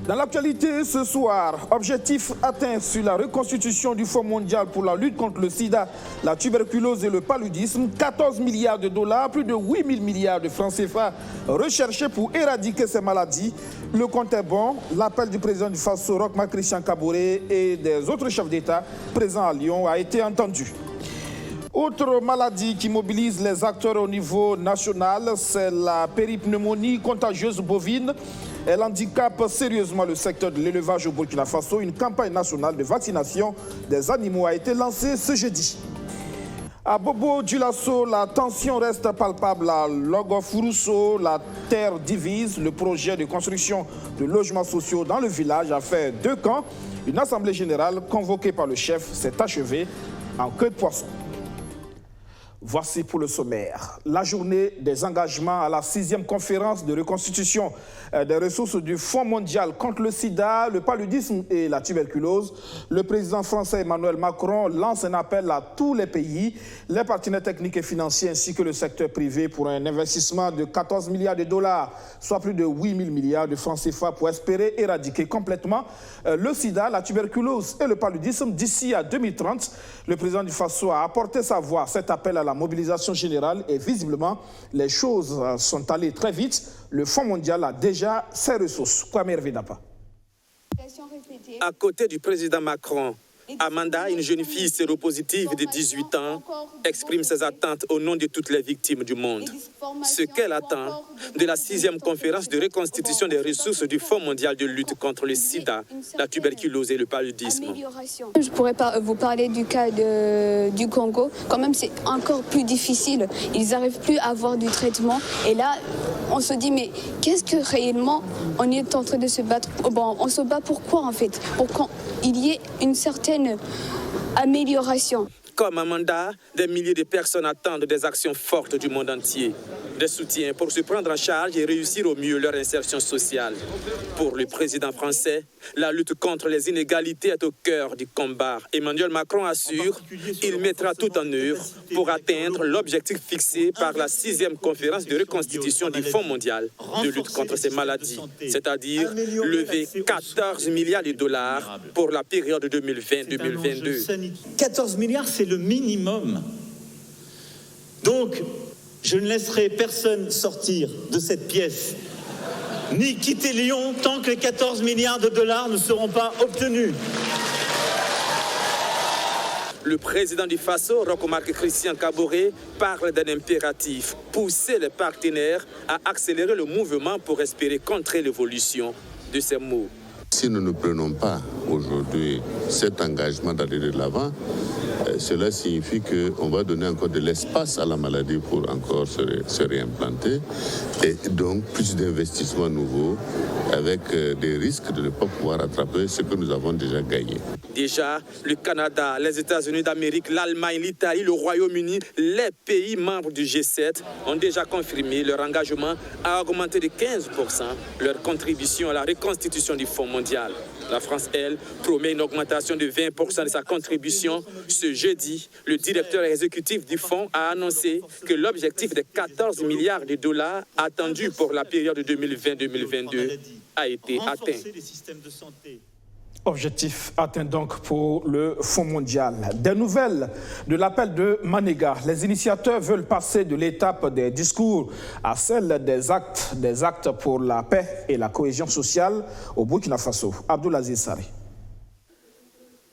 Dans l'actualité ce soir, objectif atteint sur la reconstitution du Fonds mondial pour la lutte contre le sida, la tuberculose et le paludisme. 14 milliards de dollars, plus de 8 000 milliards de francs CFA recherchés pour éradiquer ces maladies. Le compte est bon. L'appel du président du Faso, Roch Marc Christian Kaboré, et des autres chefs d'État présents à Lyon a été entendu. Autre maladie qui mobilise les acteurs au niveau national, c'est la péripneumonie contagieuse bovine. Elle handicape sérieusement le secteur de l'élevage au Burkina Faso. Une campagne nationale de vaccination des animaux a été lancée ce jeudi. À Bobo-Dioulasso, la tension reste palpable à Logofuruso. La terre divise. Le projet de construction de logements sociaux dans le village a fait 2 camps. Une assemblée générale convoquée par le chef s'est achevée en queue de poisson. Voici pour le sommaire. La journée des engagements à la 6e conférence de reconstitution des ressources du Fonds mondial contre le sida, le paludisme et la tuberculose. Le président français Emmanuel Macron lance un appel à tous les pays, les partenaires techniques et financiers ainsi que le secteur privé pour un investissement de 14 milliards de dollars, soit plus de 8 000 milliards de francs CFA pour espérer éradiquer complètement le sida, la tuberculose et le paludisme d'ici à 2030. Le président du Faso a apporté sa voix à cet appel à la mobilisation générale et visiblement les choses sont allées très vite. Le Fonds mondial a déjà ses ressources. Kwame Hervé-Dapa. À côté du président Macron, Amanda, une jeune fille séropositive de 18 ans, exprime ses attentes au nom de toutes les victimes du monde. Ce qu'elle attend de la 6e conférence de reconstitution des ressources du Fonds mondial de lutte contre le sida, la tuberculose et le paludisme. Je pourrais vous parler du cas du Congo. Quand même, c'est encore plus difficile. Ils n'arrivent plus à avoir du traitement. Et là, on se dit, mais qu'est-ce que réellement on est en train de se battre? Bon, on se bat pourquoi en fait? Pour qu'il y ait une certaine amélioration. Comme Amanda, des milliers de personnes attendent des actions fortes du monde entier, des soutiens pour se prendre en charge et réussir au mieux leur insertion sociale. Pour le président français, la lutte contre les inégalités est au cœur du combat. Emmanuel Macron assure qu'il mettra tout en œuvre pour atteindre l'objectif fixé par la 6e conférence de reconstitution du Fonds mondial de lutte contre ces maladies, c'est-à-dire lever 14 milliards de dollars pour la période 2020-2022. 14 milliards, c'est le minimum. Donc, je ne laisserai personne sortir de cette pièce, ni quitter Lyon tant que les 14 milliards de dollars ne seront pas obtenus. Le président du Faso, Roch Marc Christian Kaboré, parle d'un impératif, pousser les partenaires à accélérer le mouvement pour espérer contrer l'évolution de ces maux. Si nous ne prenons pas aujourd'hui cet engagement d'aller de l'avant, cela signifie qu'on va donner encore de l'espace à la maladie pour encore se réimplanter et donc plus d'investissements nouveaux avec des risques de ne pas pouvoir attraper ce que nous avons déjà gagné. Déjà, le Canada, les États-Unis d'Amérique, l'Allemagne, l'Italie, le Royaume-Uni, les pays membres du G7 ont déjà confirmé leur engagement à augmenter de 15% leur contribution à la reconstitution du Fonds mondial. La France, elle, promet une augmentation de 20% de sa contribution. Ce jeudi, le directeur exécutif du fonds a annoncé que l'objectif de 14 milliards de dollars attendu pour la période 2020-2022 a été atteint. Objectif atteint donc pour le Fonds mondial. Des nouvelles de l'appel de Manéga. Les initiateurs veulent passer de l'étape des discours à celle des actes pour la paix et la cohésion sociale au Burkina Faso. Abdoulaziz Sarri.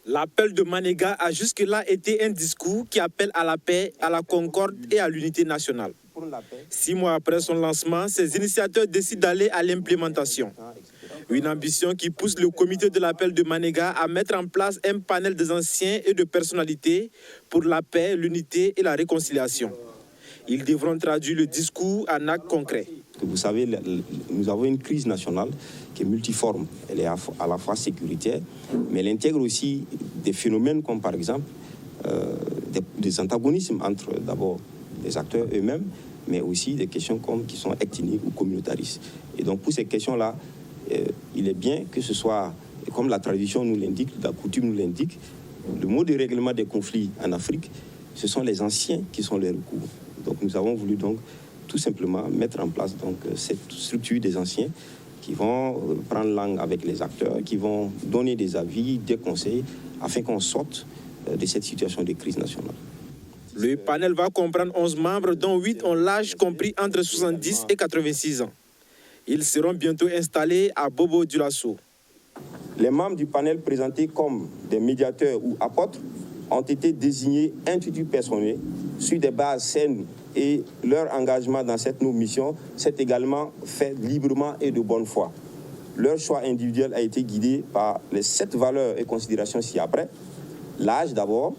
L'appel de Manéga a jusque-là été un discours qui appelle à la paix, à la concorde et à l'unité nationale. 6 mois après son lancement, ces initiateurs décident d'aller à l'implémentation. Une ambition qui pousse le comité de l'appel de Manéga à mettre en place un panel des anciens et de personnalités pour la paix, l'unité et la réconciliation. Ils devront traduire le discours en actes concrets. Vous savez, nous avons une crise nationale qui est multiforme. Elle est à la fois sécuritaire, mais elle intègre aussi des phénomènes comme par exemple des antagonismes entre d'abord les acteurs eux-mêmes, mais aussi des questions qui sont ethniques ou communautaristes. Et donc pour ces questions-là, il est bien que ce soit, comme la tradition nous l'indique, la coutume nous l'indique, le mot de règlement des conflits en Afrique, ce sont les anciens qui sont les recours. Donc nous avons voulu donc tout simplement mettre en place donc cette structure des anciens qui vont prendre langue avec les acteurs, qui vont donner des avis, des conseils, afin qu'on sorte de cette situation de crise nationale. Le panel va comprendre 11 membres, dont 8 ont l'âge compris entre 70 et 86 ans. Ils seront bientôt installés à Bobo-Dioulasso. Les membres du panel présentés comme des médiateurs ou apôtres ont été désignés instituts personnels sur des bases saines et leur engagement dans cette nouvelle mission s'est également fait librement et de bonne foi. Leur choix individuel a été guidé par les 7 valeurs et considérations ci-après. L'âge d'abord,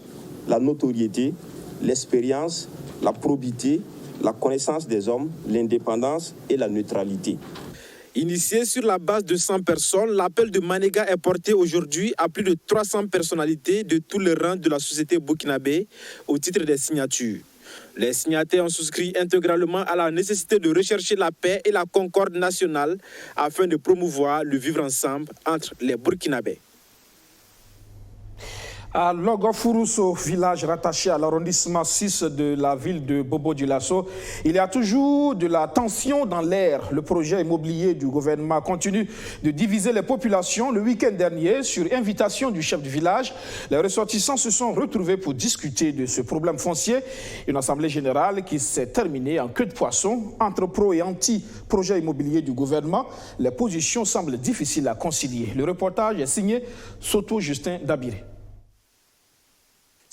la notoriété, l'expérience, la probité, la connaissance des hommes, l'indépendance et la neutralité. Initié sur la base de 100 personnes, l'appel de Manega est porté aujourd'hui à plus de 300 personnalités de tous les rangs de la société burkinabé au titre des signatures. Les signataires ont souscrit intégralement à la nécessité de rechercher la paix et la concorde nationale afin de promouvoir le vivre ensemble entre les Burkinabés. À Logo-Fourousso, village rattaché à l'arrondissement 6 de la ville de Bobo-Dioulasso, il y a toujours de la tension dans l'air. Le projet immobilier du gouvernement continue de diviser les populations. Le week-end dernier, sur invitation du chef du village, les ressortissants se sont retrouvés pour discuter de ce problème foncier. Une assemblée générale qui s'est terminée en queue de poisson entre pro et anti-projet immobilier du gouvernement. Les positions semblent difficiles à concilier. Le reportage est signé Soto Justin Dabiré.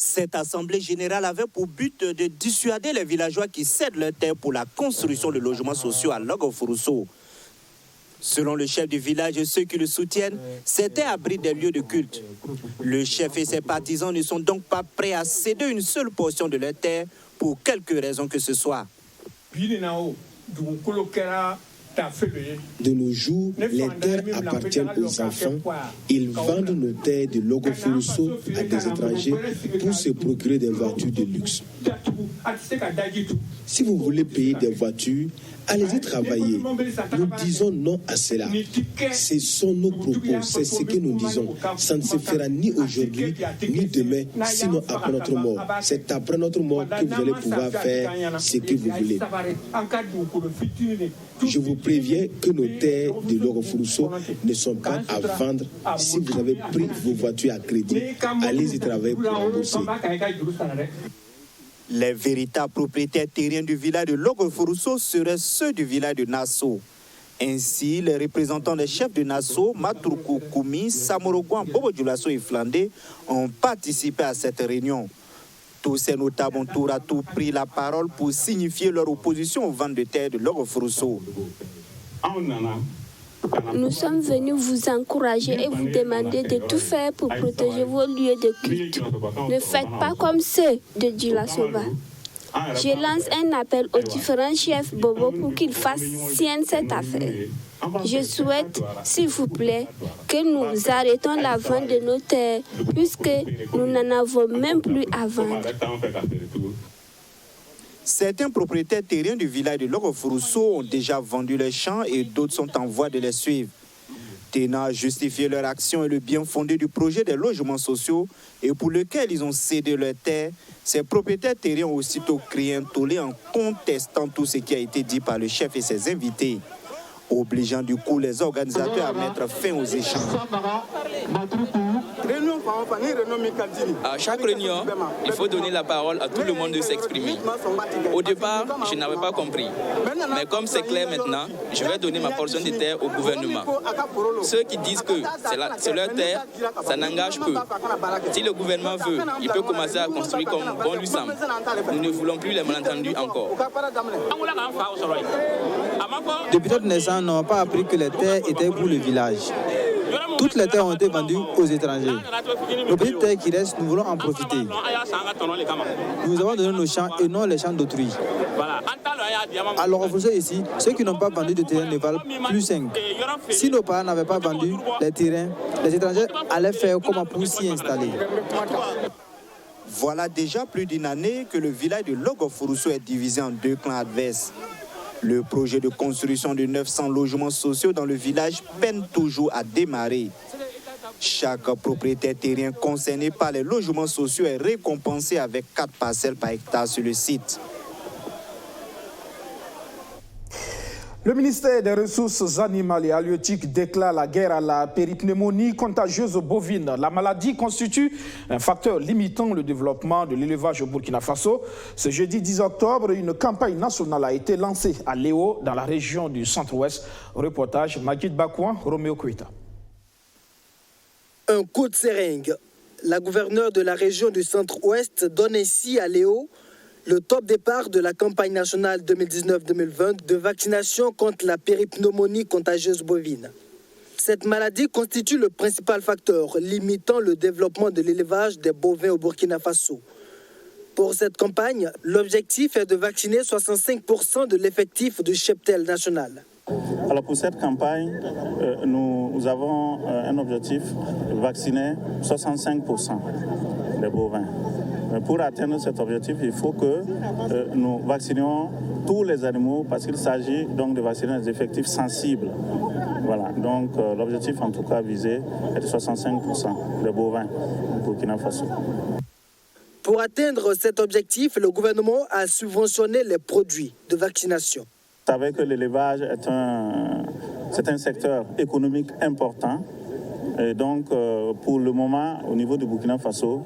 Cette assemblée générale avait pour but de dissuader les villageois qui cèdent leur terre pour la construction de logements sociaux à Logo-Fourousso. Selon le chef du village et ceux qui le soutiennent, ces terres abritent des lieux de culte. Le chef et ses partisans ne sont donc pas prêts à céder une seule portion de leur terre pour quelque raison que ce soit. De nos jours, les terres appartiennent aux enfants. Ils vendent nos terres de Logo-Fourousso à des étrangers pour se procurer des voitures de luxe. Si vous voulez payer des voitures, allez-y travailler. Nous disons non à cela. Ce sont nos propos, c'est ce que nous disons. Ça ne se fera ni aujourd'hui, ni demain, sinon après notre mort. C'est après notre mort que vous allez pouvoir faire ce que vous voulez. Je vous préviens que nos terres de Logo-Fourousso ne sont pas à vendre. Si vous avez pris vos voitures à crédit, allez-y travailler pour rembourser. Les véritables propriétaires terriens du village de Logo-Fourousso seraient ceux du village de Nasso. Ainsi, les représentants des chefs de Nasso, Maturkou Koumi, Samorogouan, Bobo-Dioulasso et Flandé ont participé à cette réunion. Tous ces notables ont tour à tour pris la parole pour signifier leur opposition aux ventes de terre de Logo-Fourousso. Nous sommes venus vous encourager et vous demander de tout faire pour protéger vos lieux de culte. Ne faites pas comme ceux de Dioulasso-Ba. Je lance un appel aux différents chefs Bobo pour qu'ils fassent sienne cette affaire. Je souhaite, s'il vous plaît, que nous arrêtons la vente de nos terres puisque nous n'en avons même plus à vendre. Certains propriétaires terriens du village de Logo-Fourousso ont déjà vendu leurs champs et d'autres sont en voie de les suivre. Tenant à justifier leur action et le bien fondé du projet des logements sociaux et pour lequel ils ont cédé leurs terres, ces propriétaires terriens ont aussitôt crié un tollé en contestant tout ce qui a été dit par le chef et ses invités, obligeant du coup les organisateurs à mettre fin aux échanges. À chaque réunion, il faut donner la parole à tout le monde de s'exprimer. Au départ, je n'avais pas compris. Mais comme c'est clair maintenant, je vais donner ma portion de terre au gouvernement. Ceux qui disent que c'est leur terre, ça n'engage peu. Si le gouvernement veut, il peut commencer à construire comme bon lui semble. Nous ne voulons plus les malentendus encore. Depuis notre naissance, nous n'avons pas appris que les terres étaient pour le village. Toutes les terres ont été vendues aux étrangers. Les petites terres qui restent, nous voulons en profiter. Nous avons donné nos champs et non les champs d'autrui. Alors, on faisait ici, ceux qui n'ont pas vendu de terrain ne valent plus 5. Si nos parents n'avaient pas vendu les terrains, les étrangers allaient faire comment pour s'y installer. Voilà déjà plus d'une année que le village de Logo-Fourousso est divisé en 2 clans adverses. Le projet de construction de 900 logements sociaux dans le village peine toujours à démarrer. Chaque propriétaire terrien concerné par les logements sociaux est récompensé avec 4 parcelles par hectare sur le site. Le ministère des Ressources animales et halieutiques déclare la guerre à la péripnéumonie contagieuse bovine. La maladie constitue un facteur limitant le développement de l'élevage au Burkina Faso. Ce jeudi 10 octobre, une campagne nationale a été lancée à Léo, dans la région du centre-ouest. Reportage Majid Bakouan, Roméo Kouita. Un coup de seringue. La gouverneure de la région du centre-ouest donne ainsi à Léo le top départ de la campagne nationale 2019-2020 de vaccination contre la péripnéumonie contagieuse bovine. Cette maladie constitue le principal facteur limitant le développement de l'élevage des bovins au Burkina Faso. Pour cette campagne, l'objectif est de vacciner 65% de l'effectif du cheptel national. Alors pour cette campagne, nous avons un objectif de vacciner 65% des bovins. Mais pour atteindre cet objectif, il faut que nous vaccinions tous les animaux parce qu'il s'agit donc de vacciner des effectifs sensibles. Voilà, donc l'objectif en tout cas visé est de 65% des bovins au Burkina Faso. Pour atteindre cet objectif, le gouvernement a subventionné les produits de vaccination. Vous savez que l'élevage c'est un secteur économique important. Et donc, pour le moment, au niveau du Burkina Faso,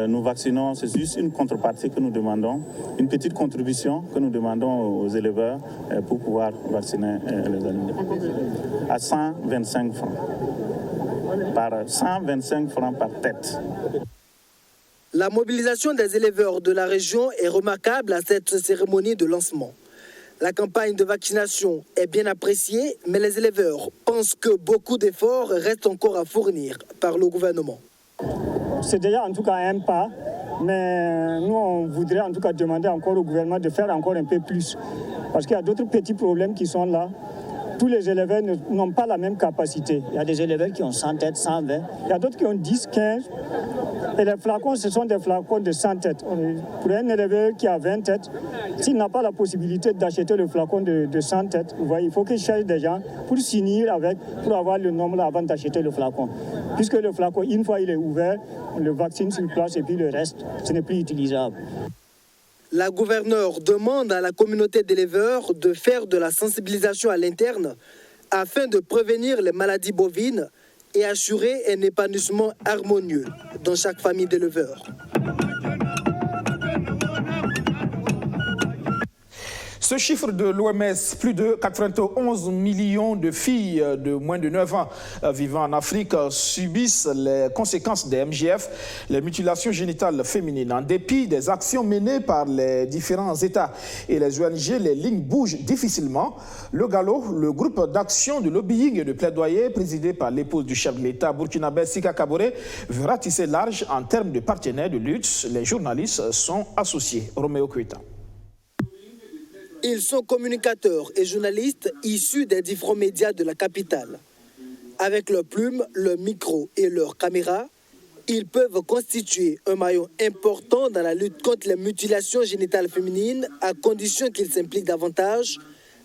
nous vaccinons, c'est juste une contrepartie que nous demandons, une petite contribution que nous demandons aux éleveurs pour pouvoir vacciner les animaux. À 125 francs. 125 francs par tête. La mobilisation des éleveurs de la région est remarquable à cette cérémonie de lancement. La campagne de vaccination est bien appréciée, mais les éleveurs pensent que beaucoup d'efforts restent encore à fournir par le gouvernement. C'est déjà en tout cas un pas, mais nous on voudrait en tout cas demander encore au gouvernement de faire encore un peu plus. Parce qu'il y a d'autres petits problèmes qui sont là. Tous les éleveurs n'ont pas la même capacité. Il y a des éleveurs qui ont 100 têtes, 120. Il y a d'autres qui ont 10, 15. Et les flacons, ce sont des flacons de 100 têtes. Pour un éleveur qui a 20 têtes, s'il n'a pas la possibilité d'acheter le flacon de 100 têtes, vous voyez, il faut qu'il cherche des gens pour s'unir avec, pour avoir le nombre avant d'acheter le flacon. Puisque le flacon, une fois il est ouvert, le vaccin sur place et puis le reste, ce n'est plus utilisable. La gouverneure demande à la communauté d'éleveurs de faire de la sensibilisation à l'interne afin de prévenir les maladies bovines et assurer un épanouissement harmonieux dans chaque famille d'éleveurs. Ce chiffre de l'OMS, plus de 91 millions de filles de moins de 9 ans vivant en Afrique subissent les conséquences des MGF, les mutilations génitales féminines. En dépit des actions menées par les différents États et les ONG, les lignes bougent difficilement. Le GALO, le groupe d'action de lobbying et de plaidoyer présidé par l'épouse du chef de l'État burkinabé Sika Kaboré, veut ratisser large en termes de partenaires de lutte. Les journalistes sont associés. Roméo Kouita. Ils sont communicateurs et journalistes issus des différents médias de la capitale. Avec leurs plumes, leurs micros et leurs caméras, ils peuvent constituer un maillon important dans la lutte contre les mutilations génitales féminines à condition qu'ils s'impliquent davantage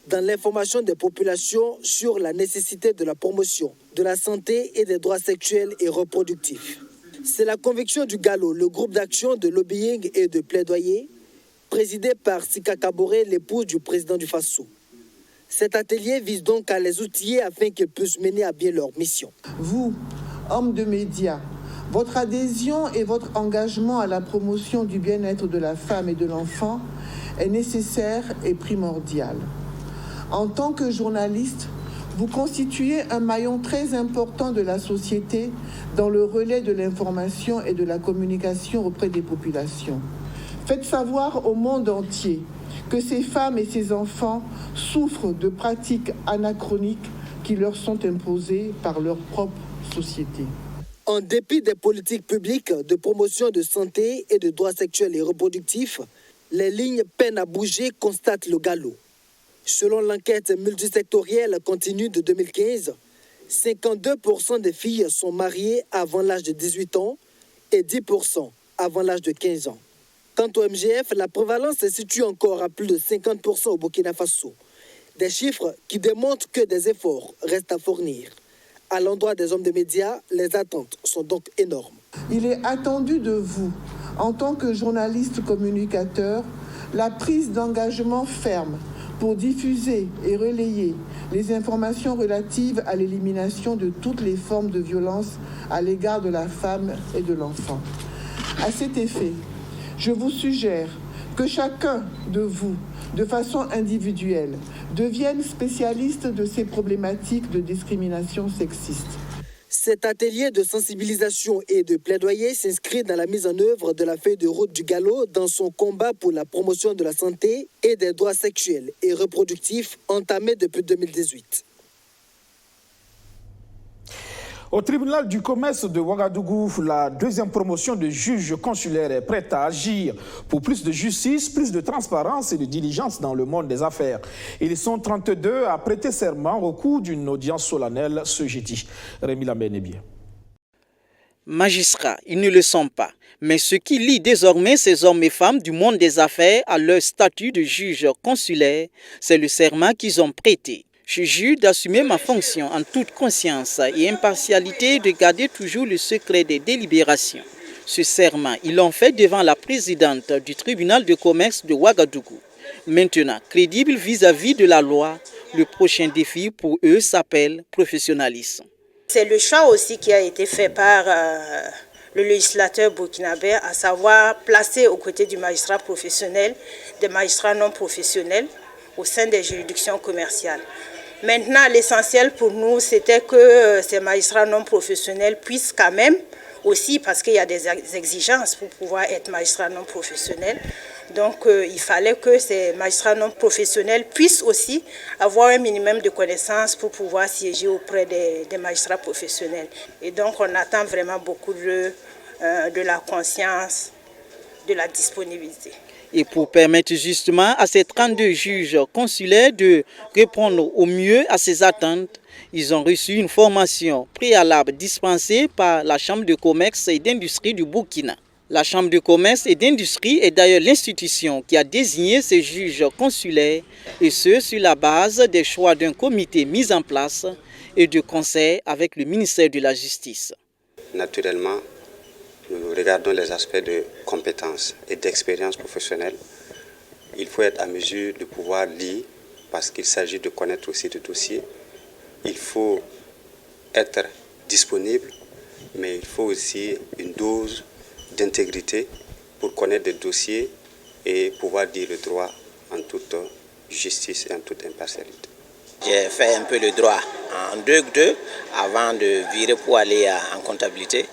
dans l'information des populations sur la nécessité de la promotion de la santé et des droits sexuels et reproductifs. C'est la conviction du GALO, le groupe d'action de lobbying et de plaidoyer, présidé par Sika Kaboré, l'épouse du président du Faso. Cet atelier vise donc à les outiller afin qu'ils puissent mener à bien leur mission. Vous, hommes de médias, votre adhésion et votre engagement à la promotion du bien-être de la femme et de l'enfant est nécessaire et primordial. En tant que journaliste, vous constituez un maillon très important de la société dans le relais de l'information et de la communication auprès des populations. Faites savoir au monde entier que ces femmes et ces enfants souffrent de pratiques anachroniques qui leur sont imposées par leur propre société. En dépit des politiques publiques de promotion de santé et de droits sexuels et reproductifs, les lignes peinent à bouger, constate le GALO. Selon l'enquête multisectorielle continue de 2015, 52% des filles sont mariées avant l'âge de 18 ans et 10% avant l'âge de 15 ans. Quant au MGF, la prévalence se situe encore à plus de 50% au Burkina Faso. Des chiffres qui démontrent que des efforts restent à fournir. À l'endroit des hommes de médias, les attentes sont donc énormes. Il est attendu de vous, en tant que journaliste communicateur, la prise d'engagement ferme pour diffuser et relayer les informations relatives à l'élimination de toutes les formes de violence à l'égard de la femme et de l'enfant. À cet effet, je vous suggère que chacun de vous, de façon individuelle, devienne spécialiste de ces problématiques de discrimination sexiste. Cet atelier de sensibilisation et de plaidoyer s'inscrit dans la mise en œuvre de la feuille de route du Gallo dans son combat pour la promotion de la santé et des droits sexuels et reproductifs entamé depuis 2018. Au tribunal du commerce de Ouagadougou, la deuxième promotion de juges consulaires est prête à agir pour plus de justice, plus de transparence et de diligence dans le monde des affaires. Ils sont 32 à prêter serment au cours d'une audience solennelle ce jeudi. Rémi Lambenebié. Magistrats, ils ne le sont pas. Mais ce qui lie désormais ces hommes et femmes du monde des affaires à leur statut de juge consulaire, c'est le serment qu'ils ont prêté. Je jure d'assumer ma fonction en toute conscience et impartialité, de garder toujours le secret des délibérations. Ce serment, ils l'ont fait devant la présidente du tribunal de commerce de Ouagadougou. Maintenant, crédibles vis-à-vis de la loi, le prochain défi pour eux s'appelle professionnalisme. C'est le choix aussi qui a été fait par le législateur burkinabé, à savoir placer aux côtés du magistrat professionnel des magistrats non professionnels au sein des juridictions commerciales. Maintenant, l'essentiel pour nous, c'était que ces magistrats non professionnels puissent quand même aussi, parce qu'il y a des exigences pour pouvoir être magistrat non professionnel, donc il fallait que ces magistrats non professionnels puissent aussi avoir un minimum de connaissances pour pouvoir siéger auprès des magistrats professionnels. Et donc on attend vraiment beaucoup de la conscience, de la disponibilité. Et pour permettre justement à ces 32 juges consulaires de répondre au mieux à ces attentes, ils ont reçu une formation préalable dispensée par la Chambre de commerce et d'industrie du Burkina. La Chambre de commerce et d'industrie est d'ailleurs l'institution qui a désigné ces juges consulaires, et ce sur la base des choix d'un comité mis en place et de concert avec le ministère de la Justice. Naturellement, nous regardons les aspects de compétences et d'expérience professionnelle. Il faut être à mesure de pouvoir lire, parce qu'il s'agit de connaître aussi le dossier. Il faut être disponible, mais il faut aussi une dose d'intégrité pour connaître des dossiers et pouvoir dire le droit en toute justice et en toute impartialité. J'ai fait un peu le droit en 2-2 avant de virer pour aller en comptabilité.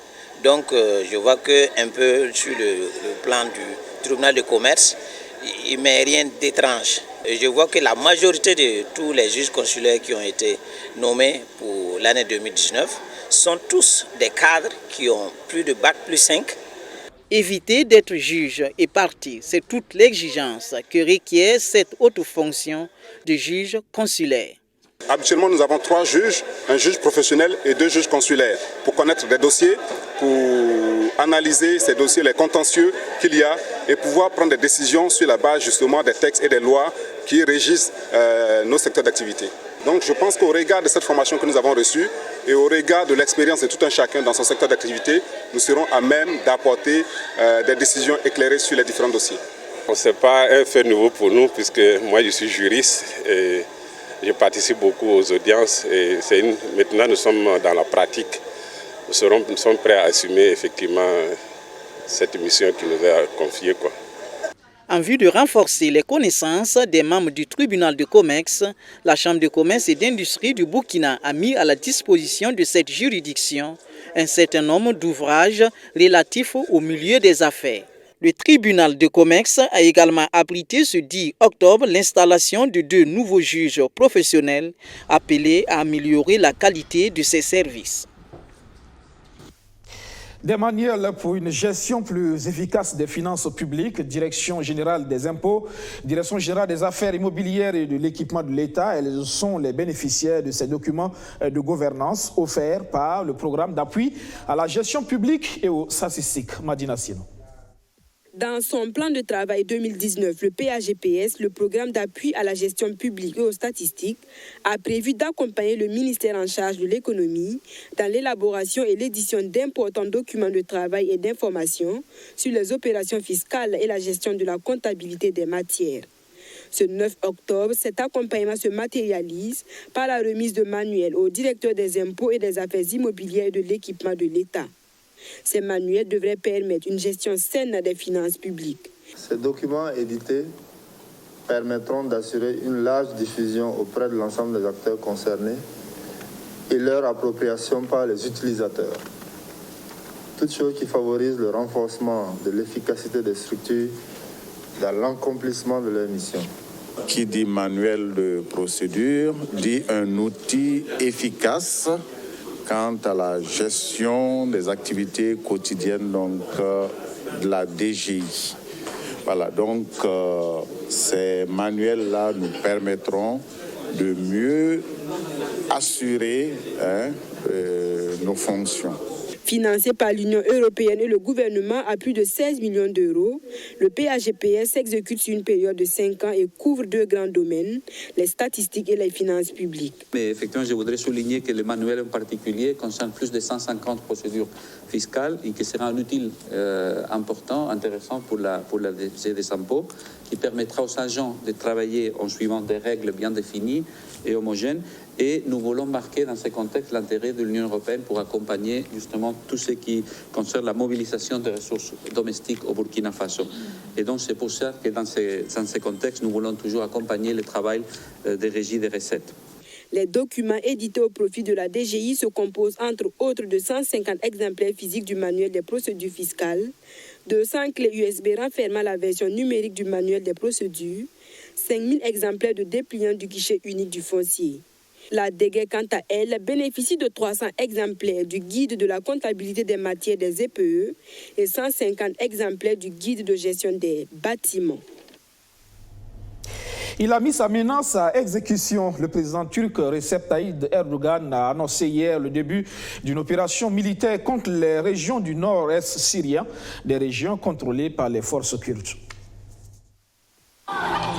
Donc je vois qu'un peu sur le plan du tribunal de commerce, il ne m'est rien d'étrange. Je vois que la majorité de tous les juges consulaires qui ont été nommés pour l'année 2019 sont tous des cadres qui ont plus de Bac plus 5. Éviter d'être juge et partie, c'est toute l'exigence que requiert cette haute fonction de juge consulaire. Habituellement, nous avons 3 juges, un juge professionnel et 2 juges consulaires, pour connaître des dossiers, pour analyser ces dossiers, les contentieux qu'il y a, et pouvoir prendre des décisions sur la base justement des textes et des lois qui régissent nos secteurs d'activité. Donc je pense qu'au regard de cette formation que nous avons reçue et au regard de l'expérience de tout un chacun dans son secteur d'activité, nous serons à même d'apporter des décisions éclairées sur les différents dossiers. Ce n'est pas un fait nouveau pour nous, puisque moi je suis juriste et je participe beaucoup aux audiences. Et maintenant nous sommes dans la pratique. Nous sommes prêts à assumer effectivement cette mission qui nous est confiée, En vue de renforcer les connaissances des membres du tribunal de commerce, la Chambre de commerce et d'industrie du Burkina a mis à la disposition de cette juridiction un certain nombre d'ouvrages relatifs au milieu des affaires. Le tribunal de commerce a également abrité ce 10 octobre l'installation de 2 nouveaux juges professionnels appelés à améliorer la qualité de ses services. Des manuels pour une gestion plus efficace des finances publiques, Direction générale des impôts, Direction générale des affaires immobilières et de l'équipement de l'État, elles sont les bénéficiaires de ces documents de gouvernance offerts par le programme d'appui à la gestion publique et aux statistiques. Madina Sino. Dans son plan de travail 2019, le PAGPS, le programme d'appui à la gestion publique et aux statistiques, a prévu d'accompagner le ministère en charge de l'économie dans l'élaboration et l'édition d'importants documents de travail et d'information sur les opérations fiscales et la gestion de la comptabilité des matières. Ce 9 octobre, cet accompagnement se matérialise par la remise de manuels au directeur des impôts et des affaires immobilières et de l'équipement de l'État. Ces manuels devraient permettre une gestion saine des finances publiques. Ces documents édités permettront d'assurer une large diffusion auprès de l'ensemble des acteurs concernés et leur appropriation par les utilisateurs. Toute chose qui favorise le renforcement de l'efficacité des structures dans l'accomplissement de leur mission. Qui dit manuel de procédure dit un outil efficace quant à la gestion des activités quotidiennes de la DGI. Voilà, donc ces manuels-là nous permettront de mieux assurer nos fonctions. Financé par l'Union européenne et le gouvernement à plus de 16 millions d'euros, le PAGPS s'exécute sur une période de 5 ans et couvre 2 grands domaines, les statistiques et les finances publiques. Mais effectivement, je voudrais souligner que le manuel en particulier concerne plus de 150 procédures fiscales et que sera un outil important, intéressant pour la DG des impôts, qui permettra aux agents de travailler en suivant des règles bien définies et homogènes. Et nous voulons marquer dans ce contexte l'intérêt de l'Union européenne pour accompagner justement tout ce qui concerne la mobilisation des ressources domestiques au Burkina Faso. Et donc c'est pour ça que dans ce contexte, nous voulons toujours accompagner le travail des régies des recettes. Les documents édités au profit de la DGI se composent entre autres de 150 exemplaires physiques du manuel des procédures fiscales, 200 clés USB renfermant la version numérique du manuel des procédures, 5000 exemplaires de dépliants du guichet unique du foncier. La DGE, quant à elle, bénéficie de 300 exemplaires du guide de la comptabilité des matières des EPE et 150 exemplaires du guide de gestion des bâtiments. Il a mis sa menace à exécution. Le président turc Recep Tayyip Erdogan a annoncé hier le début d'une opération militaire contre les régions du nord-est syrien, des régions contrôlées par les forces kurdes.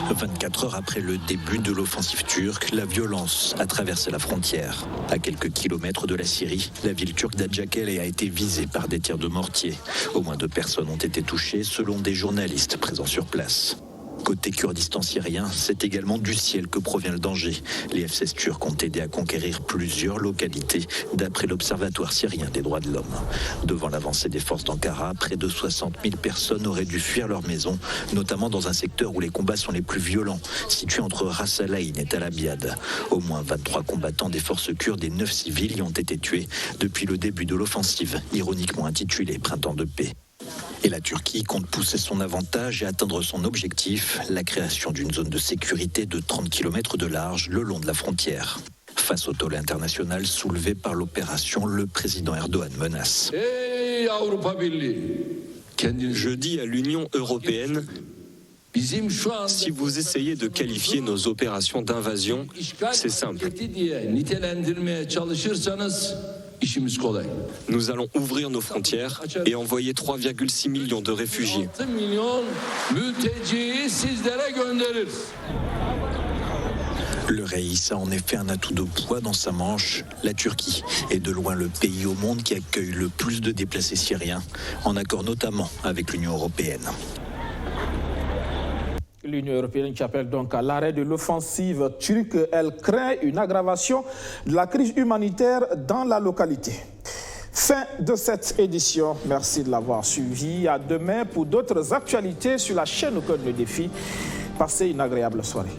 24 heures après le début de l'offensive turque, la violence a traversé la frontière. À quelques kilomètres de la Syrie, la ville turque d'Adjakele a été visée par des tirs de mortier. Au moins 2 personnes ont été touchées selon des journalistes présents sur place. Côté Kurdistan syrien, c'est également du ciel que provient le danger. Les F-16 turcs ont aidé à conquérir plusieurs localités, d'après l'Observatoire syrien des droits de l'homme. Devant l'avancée des forces d'Ankara, près de 60 000 personnes auraient dû fuir leur maison, notamment dans un secteur où les combats sont les plus violents, situé entre Ras Al Ain et Tal Abyad. Au moins 23 combattants des forces kurdes et 9 civils y ont été tués depuis le début de l'offensive, ironiquement intitulée Printemps de paix. Et la Turquie compte pousser son avantage et atteindre son objectif, la création d'une zone de sécurité de 30 km de large le long de la frontière. Face au tollé international soulevé par l'opération, le président Erdogan menace. Je dis à l'Union européenne, si vous essayez de qualifier nos opérations d'invasion, c'est simple. Nous allons ouvrir nos frontières et envoyer 3,6 millions de réfugiés. Le Reis a en effet un atout de poids dans sa manche. La Turquie est de loin le pays au monde qui accueille le plus de déplacés syriens, en accord notamment avec l'Union européenne. L'Union européenne qui appelle donc à l'arrêt de l'offensive turque. Elle craint une aggravation de la crise humanitaire dans la localité. Fin de cette édition. Merci de l'avoir suivi. À demain pour d'autres actualités sur la chaîne Au Cœur du Défi. Passez une agréable soirée.